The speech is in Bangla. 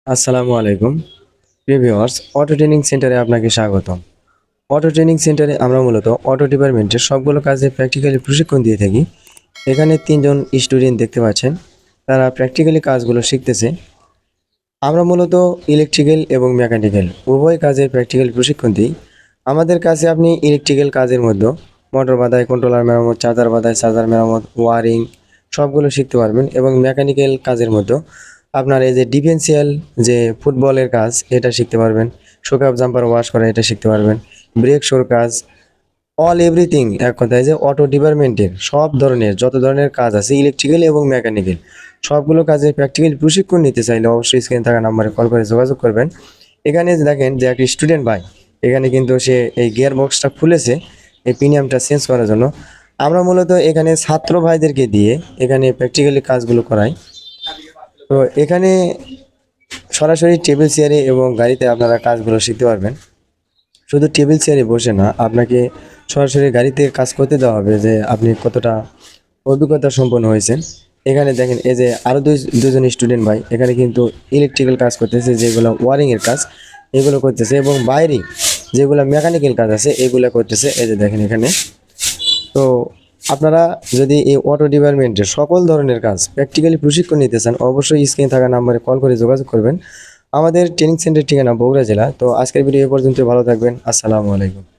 আসসালামু আলাইকুম প্রিয় ভিউয়ার্স, অটো ট্রেনিং সেন্টারে আপনাকে স্বাগতম। অটো ট্রেনিং সেন্টারে আমরা মূলত অটো ডিপার্টমেন্টের সবগুলো কাজে প্র্যাকটিক্যালি প্রশিক্ষণ দিয়ে থাকি। এখানে 3 জন স্টুডেন্ট দেখতে পাচ্ছেন, তারা প্র্যাকটিক্যালি কাজগুলো শিখতেছে। আমরা মূলত ইলেকট্রিক্যাল এবং মেকানিক্যাল উভয় কাজের প্র্যাকটিক্যাল প্রশিক্ষণ দিই। আমাদের কাছে আপনি ইলেকট্রিক্যাল কাজের মধ্যে মোটর বাদায়, কন্ট্রোলার মেরামত, চার্জার বাদায়, চার্জার মেরামত, ওয়ারিং সবগুলো শিখতে পারবেন। এবং মেকানিক্যাল কাজের মধ্যে আপনার এই যে ডিফেন্সিয়াল যে ফুটবলের কাজ এটা শিখতে পারবেন, শোকআপ জাম্পার ওয়াশ করা এটা শিখতে পারবেন, ব্রেক শোর কাজ, অল এভরিথিং, এক কথায় যে অটো ডিপার্টমেন্টের সব ধরনের যত ধরনের কাজ আছে ইলেকট্রিক্যাল এবং মেকানিক্যাল সবগুলো কাজে প্র্যাকটিক্যাল প্রশিক্ষণ নিতে চাইলে অবশ্যই স্ক্রিনে থাকা নাম্বারে কল করে যোগাযোগ করবেন। এখানে যে দেখেন যে একটি স্টুডেন্ট ভাই, এখানে কিন্তু সে এই গিয়ার বক্সটা খুলেছে এই প্রিমিয়ামটা চেঞ্জ করার জন্য। আমরা মূলত এখানে ছাত্র ভাইদেরকে দিয়ে এখানে প্র্যাকটিক্যালি কাজগুলো করাই। তো এখানে সরাসরি টেবিল চেয়ারে এবং গাড়িতে আপনারা কাজগুলো শিখতে পারবেন। শুধু টেবিল চেয়ারে বসে না, আপনাকে সরাসরি গাড়িতে কাজ করতে দেওয়া হবে যে আপনি কতটা অভিজ্ঞতা সম্পন্ন হয়েছেন। এখানে দেখেন এই যে আরও দুজন স্টুডেন্ট ভাই এখানে কিন্তু ইলেকট্রিক্যাল কাজ করতেছে, যেগুলো ওয়ারিংয়ের কাজ এগুলো করতেছে, এবং বাইরে যেগুলো মেকানিক্যাল কাজ আছে এগুলো করতেছে। এই যে দেখেন এখানে। তো আপনারা যদি এই অটো ডিপার্টমেন্টের সকল ধরনের কাজ প্র্যাকটিক্যালি প্রশিক্ষণ নিতে চান, অবশ্যই স্ক্রিনে থাকা নাম্বারে কল করে যোগাযোগ করবেন। আমাদের ট্রেনিং সেন্টার ঠিকানা বগুড়া জেলা। তো আজকের ভিডিও এ পর্যন্ত, ভালো থাকবেন। আসসালামু আলাইকুম।